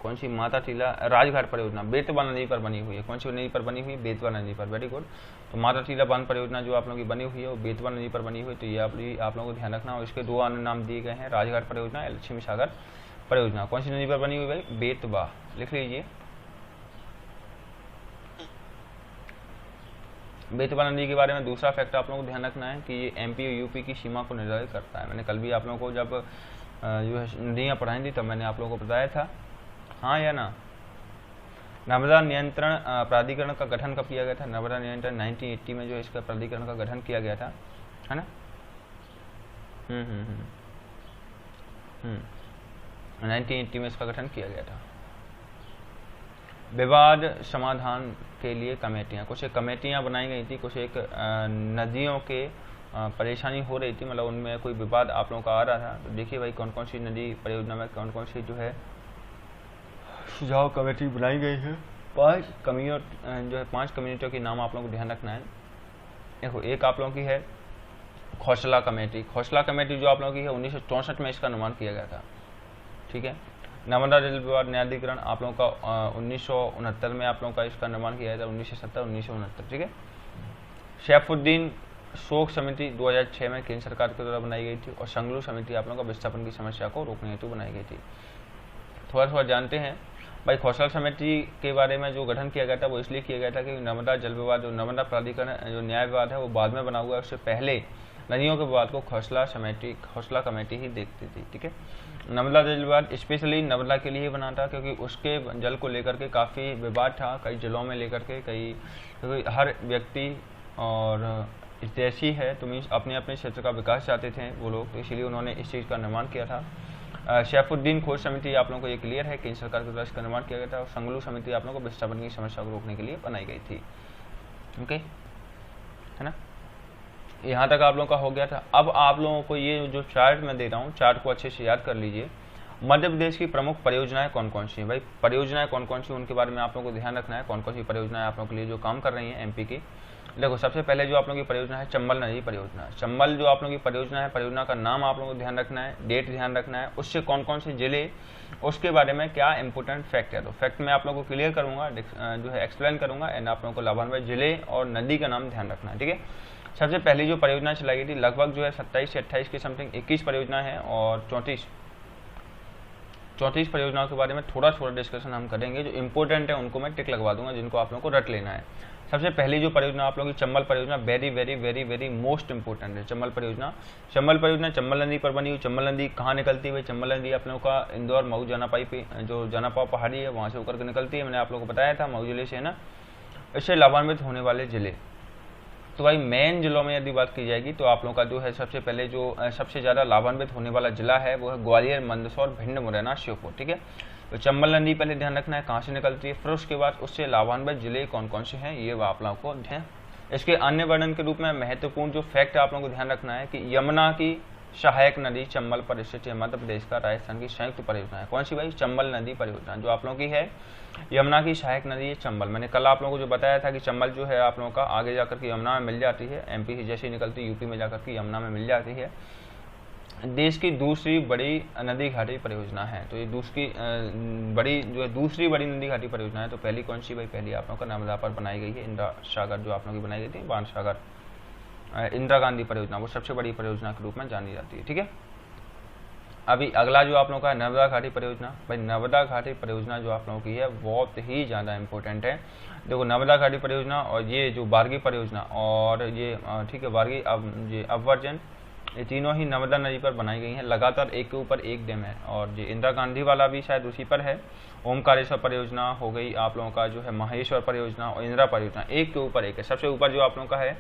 कौन सी, माता टीला राजघाट परियोजना बेतवा नदी पर बनी हुई है। कौन सी नदी पर बनी हुई है, बेतवा नदी पर, वेरी गुड। तो माता टीला बांध परियोजना जो आप लोगों की बनी हुई है वो बेतवा नदी पर बनी हुई है, तो ये आप लोगों को ध्यान रखना। और इसके 2 अन्य नाम दिए गए हैं, राजघाट परियोजना या लक्ष्मी सागर परियोजना। कौन सी नदी पर बनी हुई भाई, बेतवा, लिख लीजिए। बेतवा नदी के बारे में दूसरा फैक्ट आप लोगों को ध्यान रखना है कि ये एमपी और यूपी की सीमा को निर्धारित करता है। मैंने कल भी आप लोगों को जब जो है नदियाँ पढ़ाई थी तब मैंने आप लोगों को बताया था, हाँ या ना। नर्मदा नियंत्रण प्राधिकरण का गठन कब किया गया था, नर्मदा नियंत्रण 1980 में जो है इसका प्राधिकरण का गठन किया गया था, है ना। 1980 में इसका गठन किया गया था। विवाद समाधान के लिए कमेटियाँ, कुछ एक कमेटियाँ बनाई गई थी, कुछ एक नदियों के परेशानी हो रही थी, मतलब उनमें कोई विवाद आप लोगों का आ रहा था। तो देखिए भाई कौन कौन सी नदी परियोजना में कौन कौन सी जो है सुझाव कमेटी बनाई गई है। 5 कम्युनिटियों के नाम आप लोगों को ध्यान रखना है। देखो एक आप लोगों की है खोसला कमेटी। खोसला कमेटी जो आप लोगों की है 1964 में इसका निर्माण किया गया था, ठीक है। नर्मदा जल विवाद न्यायाधिकरण आप लोगों का 1969 में आप लोगों का इसका निर्माण किया गया था, 1970-1969, ठीक है। सैफुद्दीन शोक समिति 2006 में केंद्र सरकार के द्वारा बनाई गई थी। और संगलू समिति आप लोगों का विस्थापन की समस्या को रोकने हेतु बनाई गई थी। थोड़ा जानते हैं भाई खोसला समिति के बारे में। जो गठन किया गया था वो इसलिए किया गया था कि नर्मदा जल विवाद, जो नर्मदा प्राधिकरण जो न्याय विवाद है वो बाद में बना हुआ है, उससे पहले नदियों के विवाद को खोसला कमेटी ही देखती थी, ठीक है। नर्मदा जल विवाद स्पेशली नर्मदा के लिए ही बना था, क्योंकि उसके जल को लेकर के काफ़ी विवाद था, कई जिलों में लेकर के, क्योंकि हर व्यक्ति और देशी है तो मीन्स अपने अपने क्षेत्र का विकास चाहते थे वो लोग, तो इसीलिए उन्होंने इस चीज़ का निर्माण किया था। सैफुद्दीन खोज समिति आप लोगों को ये क्लियर है, केंद्र सरकार के द्वारा इसका निर्माण किया गया था। और संगलू समिति आप लोगों को विस्थापन की समस्या को रोकने के लिए बनाई गई थी, ओके, है ना। यहाँ तक आप लोगों का हो गया था। अब आप लोगों को ये जो चार्ट मैं दे रहा हूँ, चार्ट को अच्छे से याद कर लीजिए। मध्य प्रदेश की प्रमुख परियोजनाएं कौन कौन सी हैं भाई, परियोजनाएं कौन कौन सी उनके बारे में आप लोगों को ध्यान रखना है। कौन कौन सी परियोजनाएं आप लोगों के लिए जो काम कर रही हैं एमपी की। देखो सबसे पहले जो आप लोगों की परियोजना है चंबल नदी परियोजना। चंबल जो आप लोगों की परियोजना है, परियोजना का नाम आप लोगों को ध्यान रखना है, डेट ध्यान रखना है, उससे कौन कौन से जिले, उसके बारे में क्या इंपॉर्टेंट फैक्ट है। तो फैक्ट मैं आप लोगों को क्लियर करूंगा, जो है एक्सप्लेन करूंगा, एंड आप लोगों को लाभान्वित जिले और नदी का नाम ध्यान रखना है, ठीक है। सबसे पहली जो परियोजना चलाई गई थी लगभग जो है 27 से 28 के समथिंग 21 परियोजना है और 34 34 परियोजनाओं के बारे में थोड़ा थोड़ा डिस्कशन हम करेंगे। जो इंपॉर्टेंट है उनको मैं टिक लगवा दूंगा, जिनको आप लोगों को रट लेना है। सबसे पहली जो परियोजना आप लोगों की चंबल परियोजना, very very very very most important है चंबल परियोजना। चंबल परियोजना चंबल नदी पर बनी हुई। चंबल नदी कहाँ निकलती है भाई? चंबल नदी आप लोगों का इंदौर मऊ जनापाई पे, जो जनापाव पहाड़ी है वहाँ से होकर के निकलती है। मैंने आप लोगों को बताया था मऊ जिले से, है ना। इससे लाभान्वित होने वाले जिले, तो भाई मेन जिलों में यदि बात की जाएगी तो आप लोगों का जो है सबसे पहले जो सबसे ज़्यादा लाभान्वित होने वाला जिला है वो है ग्वालियर, मंदसौर, भिंड, मुरैना, श्योपुर, ठीक है। तो चंबल नदी पहले ध्यान रखना है कहाँ से निकलती है, फिर उसके बाद उससे लाभान्वित जिले कौन कौन से हैं ये आप लोगों को ध्यान। इसके अन्य वर्णन के रूप में महत्वपूर्ण जो फैक्ट आप लोगों को ध्यान रखना है कि यमुना की सहायक नदी चंबल पर स्थित मध्य प्रदेश का राजस्थान की संयुक्त परियोजना है। कौन सी भाई? चंबल नदी परियोजना जो आप लोगों की है। यमुना की सहायक नदी है चंबल। मैंने कल आप लोगों को जो बताया था कि चंबल जो है आप लोगों का आगे जाकर के यमुना में मिल जाती है, एमपी से जैसे ही निकलती यूपी में जाकर के यमुना में मिल जाती है। देश की दूसरी बड़ी नदी घाटी परियोजना है। तो ये दूसरी बड़ी जो है दूसरी बड़ी नदी घाटी परियोजना है। तो पहली कौन सी भाई? पहली आप लोगों का नर्मदा पर बनाई गई है, इंदिरा सागर जो आप लोगों की बनाई गई थी, बाण सागर इंदिरा गांधी परियोजना, वो सबसे बड़ी परियोजना के रूप में जानी जाती है, ठीक है। अभी अगला जो आप लोगों का है नर्मदा घाटी परियोजना। भाई नर्मदा घाटी परियोजना जो आप लोगों की है बहुत ही ज़्यादा इंपॉर्टेंट है। देखो नर्मदा घाटी परियोजना और ये जो बारगी परियोजना और ये ठीक है बारगी ये अबवर्जन, ये तीनों ही नर्मदा नदी पर बनाई गई हैं। लगातार एक के ऊपर एक डैम है और ये इंदिरा गांधी वाला भी शायद उसी पर है। ओमकारेश्वर परियोजना हो गई आप लोगों का जो है महेश्वर परियोजना और इंदिरा परियोजना एक के ऊपर एक है। सबसे ऊपर जो आप लोगों का है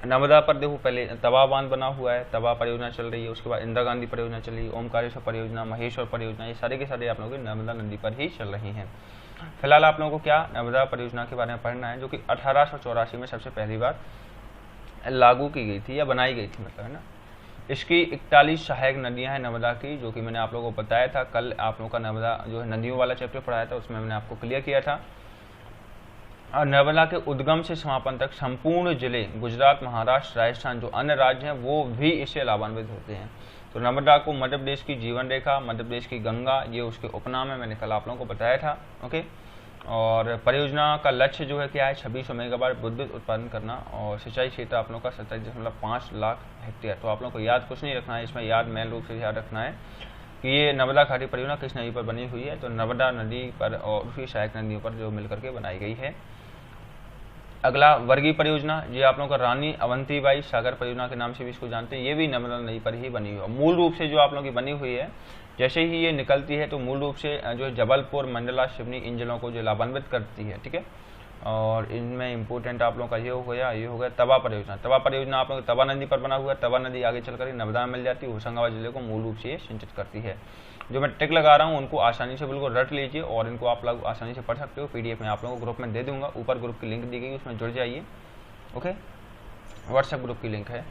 नर्मदा पर देखो पहले तवा बांध बना हुआ है, तवा परियोजना चल रही है, उसके बाद इंदिरा गांधी परियोजना चल रही है, ओमकारेश्वर परियोजना, महेश्वर परियोजना, ये सारे के सारे आप लोगों की नर्मदा नदी पर ही चल रही हैं। फिलहाल आप लोगों को क्या नर्मदा परियोजना के बारे में पढ़ना है, जो कि 1884 में सबसे पहली बार लागू की गई थी या बनाई गई थी, मतलब, है ना। इसकी 41 सहायक नदियां हैं नर्मदा की, जो कि मैंने आप लोगों को बताया था कल। आप लोगों का नर्मदा जो है नदियों वाला चैप्टर पढ़ाया था, उसमें मैंने आपको क्लियर किया था। और नर्मदा के उद्गम से समापन तक संपूर्ण जिले गुजरात, महाराष्ट्र, राजस्थान जो अन्य राज्य हैं वो भी इससे लाभान्वित होते हैं। तो नर्मदा को मध्य प्रदेश की जीवन रेखा, मध्य प्रदेश की गंगा, ये उसके उपनाम है, मैंने कल आप लोगों को बताया था, ओके। और परियोजना का लक्ष्य जो है क्या है? 2600 मेगावाट विद्युत उत्पादन करना और सिंचाई क्षेत्र आप लोगों का 27.5 लाख हेक्टेयर। तो आप लोगों को याद कुछ नहीं रखना है, इसमें याद मेन रूप से याद रखना है कि ये नर्मदा घाटी परियोजना किस नदी पर बनी हुई है। तो नर्मदा नदी पर और उसकी सहायक नदियों पर जो मिलकर के बनाई गई है। अगला वर्गी परियोजना, ये आप लोगों का रानी अवंतीबाई सागर परियोजना के नाम से भी इसको जानते हैं। ये भी नर्मदा नदी पर ही बनी हुई है। मूल रूप से जो आप लोगों की बनी हुई है, जैसे ही ये निकलती है तो मूल रूप से जो है जबलपुर, मंडला, सिवनी, इन जिलों को जो लाभान्वित करती है, ठीक है। और इनमें इंपॉर्टेंट आप लोगों का ये हो गया तवा परियोजना। तवा परियोजना आप लोगों तवा नदी पर बना हुआ है। तवा नदी आगे चलकर नर्मदा में मिल जाती है, होशंगाबाद जिले को मूल रूप से ये सिंचित करती है। जो मैं टिक लगा रहा हूँ उनको आसानी से बिल्कुल रट लीजिए और इनको आप लोग आसानी से पढ़ सकते हो। पीडीएफ में आप लोगों को ग्रुप में दे दूंगा, ऊपर ग्रुप की लिंक दी गई, उसमें जुड़ जाइए, ओके। व्हाट्सएप ग्रुप की लिंक है।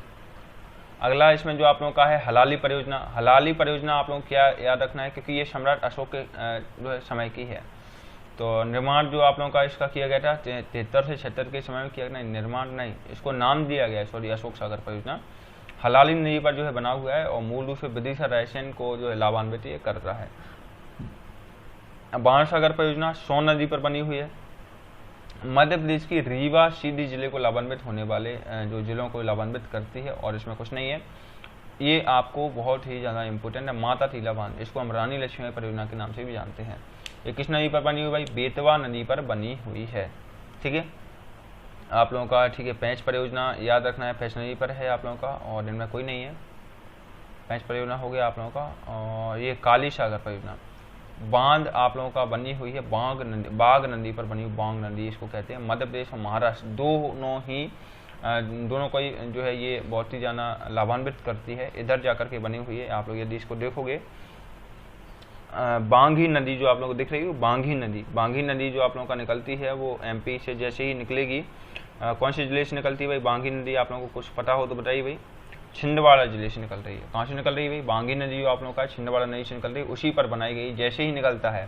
अगला इसमें जो आप लोगों का है हलाली परियोजना। हलाली परियोजना आप लोगों को क्या याद रखना है, क्योंकि ये सम्राट अशोक के जो है समय की है। तो निर्माण जो आप लोगों का इसका किया गया था 73 से 76 के समय में किया गया, निर्माण नहीं, इसको नाम दिया गया है, सॉरी, अशोक सागर परियोजना। हलाली नदी पर जो है बना हुआ है और मूल रूप से विदिशा रायसेन को जो है लाभान्वित कर रहा है। बाण सागर परियोजना सोन नदी पर बनी हुई है। मध्य प्रदेश की रीवा, सीधी जिले को लाभान्वित होने वाले जो जिलों को लाभान्वित करती है और इसमें कुछ नहीं है। ये आपको बहुत ही ज़्यादा इंपॉर्टेंट है। माता तीला बांध, इसको हम रानी लक्ष्मी परियोजना के नाम से भी जानते हैं। ये किस नदी पर बनी हुई भाई? बेतवा नदी पर बनी हुई है, ठीक है। आप लोगों का ठीक है पेंच परियोजना याद रखना है, पेंच नदी पर है आप लोगों का और इनमें कोई नहीं है। पेंच परियोजना हो गया आप लोगों का। और ये काली सागर परियोजना बांध आप लोगों का बनी हुई है बाघ नदी पर बनी हुई, बांग नदी इसको कहते हैं। मध्य प्रदेश और महाराष्ट्र दोनों को ही जो है ये बहुत ही ज़्यादा लाभान्वित करती है। इधर जाकर के बनी हुई है। आप लोग यदि इसको देखोगे बांगी नदी जो आप लोगों को दिख रही है, बांगी नदी जो आप लोगों का निकलती है वो एमपी से जैसे ही निकलेगी, कौन से जिले से निकलती है भाई? बांगी नदी आप लोगों को कुछ पता हो तो बताइए भाई। छिंदवाड़ा जिले से निकल रही है। कहाँ से निकल रही है भाई? बांगी नदी जो आप लोगों का छिंदवाड़ा नदी से निकल रही है, उसी पर बनाई गई। जैसे ही निकलता है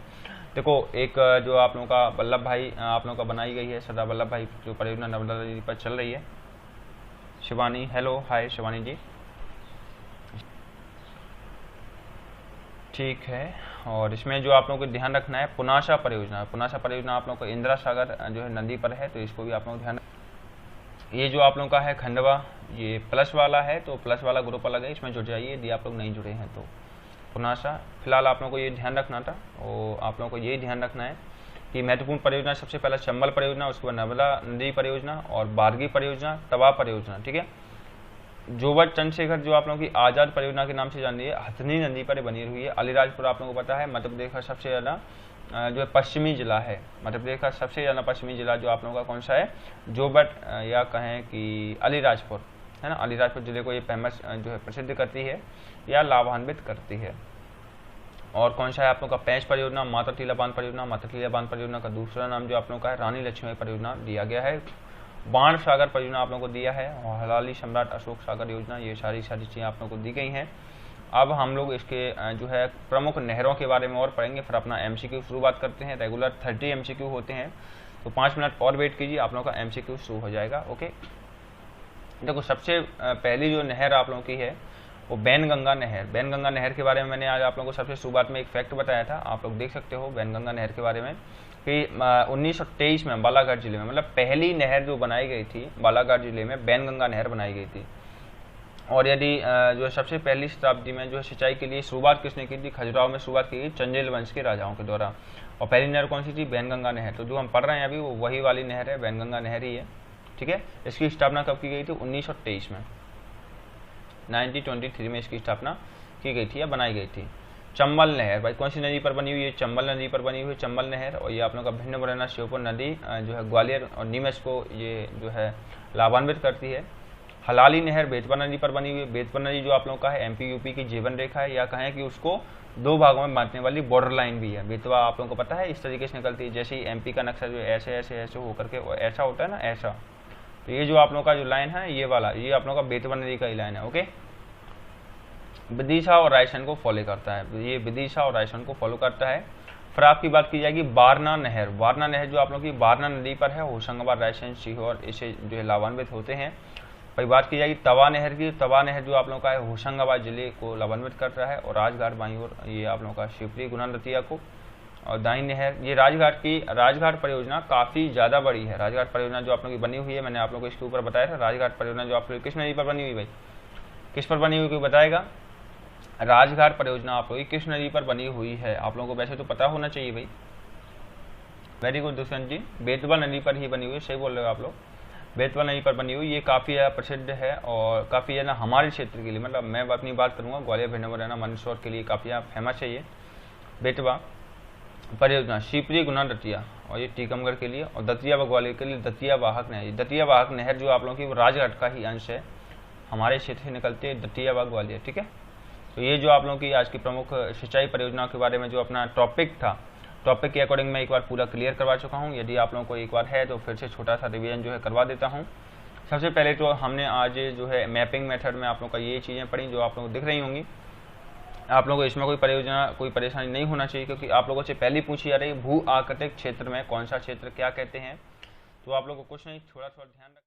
देखो एक जो आप लोगों का वल्लभ भाई आप लोगों का बनाई गई है, सरदार वल्लभ भाई जो परियोजना नर्मदा नदी पर चल रही है। शिवानी, हेलो, हाय शिवानी जी, ठीक है। और इसमें जो आप लोगों को ध्यान रखना है पुनासा परियोजना आप लोगों को इंदिरा सागर जो है नदी पर है, तो इसको भी आप लोगों को ध्यान। ये जो आप लोगों का है खंडवा, ये प्लस वाला है, तो प्लस वाला ग्रुप अलग है, इसमें जुड़ जाइए यदि आप लोग नहीं जुड़े हैं तो। पुनासा। फिलहाल आप लोगों को ये ध्यान रखना था, और आप लोगों को यही ध्यान रखना है कि महत्वपूर्ण परियोजना सबसे पहला चंबल परियोजना, उसके बाद नर्मदा नदी परियोजना और बारगी परियोजना, तवा परियोजना, ठीक है। जोबट चंद्रशेखर जो आप लोगों की आज़ाद परियोजना के नाम से जानी है, हथनी नदी पर बनी हुई है। अलीराजपुर आप लोगों को पता है मध्य प्रदेश का सबसे ज़्यादा जो है पश्चिमी जिला है, मध्य प्रदेश का सबसे ज़्यादा पश्चिमी जिला जो आप लोगों का कौन सा है, जोबट या कहें कि अलीराजपुर, है ना। अलीराजपुर जिले को ये फेमस जो है प्रसिद्ध करती है या लाभान्वित करती है। और कौन सा है आप लोगों का पेंच परियोजना, माता टीला बांध परियोजना। माता टीला बांध परियोजना का दूसरा नाम जो आप लोगों का है रानी लक्ष्मी परियोजना दिया गया है। बाण सागर परियोजना आप लोगों को दिया है, और हलाली सम्राट अशोक सागर योजना। ये सारी चीज़ें आप लोगों को दी गई हैं। अब हम लोग इसके जो है प्रमुख नहरों के बारे में और पढ़ेंगे, फिर अपना MCQ शुरुआत करते हैं। रेगुलर 30 MCQ होते हैं, तो 5 मिनट और वेट कीजिए, आप लोगों का MCQ शुरू हो जाएगा। ओके, देखो सबसे पहली जो नहर आप लोगों की है वो बैनगंगा नहर। बैनगंगा नहर के बारे में मैंने आज आप लोगों को सबसे शुरुआत में एक फैक्ट बताया था, आप लोग देख सकते हो बैनगंगा नहर के बारे में कि 1923 में बालाघाट जिले में, मतलब पहली नहर जो बनाई गई थी बालाघाट जिले में, बैनगंगा नहर बनाई गई थी। और यदि जो सबसे पहली शताब्दी में जो है सिंचाई के लिए शुरुआत किसने की थी, खजुराहो में शुरुआत की गई चंदेल वंश के राजाओं के द्वारा। और पहली नहर कौन सी थी, बैनगंगा नहर। तो जो हम पढ़ रहे हैं अभी वो वही वाली नहर है, बैनगंगा नहर ही है, ठीक है। इसकी स्थापना कब की गई थी, 1923 में, 1923 में इसकी स्थापना की गई थी या बनाई गई थी। चंबल नहर भाई कौन सी नदी पर बनी हुई है, चंबल नदी पर बनी हुई चंबल नहर। और ये आप लोग का भिन्न मुरैना श्योपुर नदी जो है ग्वालियर और नीमच को ये जो है लाभान्वित करती है। हलाली नहर बेतवा नदी पर बनी हुई है। बेतवा नदी जो आप लोगों का है MP-UP की जीवन रेखा है, या कहें कि उसको दो भागों में बांटने वाली बॉर्डर लाइन भी है। बेतवा आप लोगों को पता है इस तरीके से निकलती है, जैसे ही MP का नक्शा जो ऐसे ऐसे ऐसे होकर के ऐसा होता है ना, ऐसा। तो ये जो आप लोगों का जो लाइन है ये वाला, ये आप लोगों का बेतवा नदी का ही लाइन है। ओके, विदिशा और रायसेन को फॉलो करता है, ये विदिशा और रायसेन को फॉलो करता है। फिर आपकी बात की जाएगी बारना नहर। बारना नहर जो आप लोगों की बारना नदी पर है, होशंगाबाद, रायसेन, सीहोर इसे जो है लाभान्वित होते हैं। भाई बात की जाएगी तवा नहर की। तवा नहर जो आप लोगों का है होशंगाबाद जिले को लाभान्वित कर रहा है, और राजघाट बाई और ये आप लोगों का शिवपुरी गुना दतिया को। और दाई नहर ये राजघाट परियोजना काफ़ी ज़्यादा बड़ी है। राजघाट परियोजना जो आप लोगों की बनी हुई है, मैंने आप लोगों को इसके ऊपर बताया था। राजघाट परियोजना जो आप लोग किस नदी पर बनी हुई, भाई किस पर बनी हुई कोई बताएगा। राजघाट परियोजना आप लोग की किस नदी पर बनी हुई है, आप लोगों को वैसे तो पता होना चाहिए भाई। वेरी गुड दुष्यंत जी, बेतवा नदी पर ही बनी हुई है, सही बोल रहे हो आप लोग। बेतवा नदी पर बनी हुई, ये काफ़ी प्रसिद्ध है और काफ़ी है ना हमारे क्षेत्र के लिए, मतलब मैं अपनी बात करूँगा ग्वालियर, भिंड मुरैना, मंदसौर के लिए काफ़ी फेमस है ये बेतवा परियोजना। शिवपुरी गुना दतिया, और ये टीकमगढ़ के लिए, और दतिया व ग्वालियर के लिए दतिया वाहक नहर। दतिया वाहक नहर जो आप लोगों की वो राजघाट का ही अंश है, हमारे क्षेत्र से निकलते हैं दतिया व ग्वालियर, ठीक है। तो ये जो आप लोगों की आज की प्रमुख सिंचाई परियोजनाओं के बारे में जो अपना टॉपिक था, टॉपिक के अकॉर्डिंग मैं एक बार पूरा क्लियर करवा चुका हूँ। यदि आप लोगों को एक बार है तो फिर से छोटा सा रिवीजन जो है करवा देता हूँ। सबसे पहले तो हमने आज जो है मैपिंग मेथड में आप लोगों का ये चीज़ें पढ़ी जो आप लोगों को दिख रही होंगी। आप लोगों को इसमें कोई परेशानी नहीं होना चाहिए, क्योंकि आप लोगों से पहली पूछी जा रही भू आकृतिक क्षेत्र में कौन सा क्षेत्र क्या कहते हैं। तो आप लोगों को कुछ नहीं, थोड़ा ध्यान रख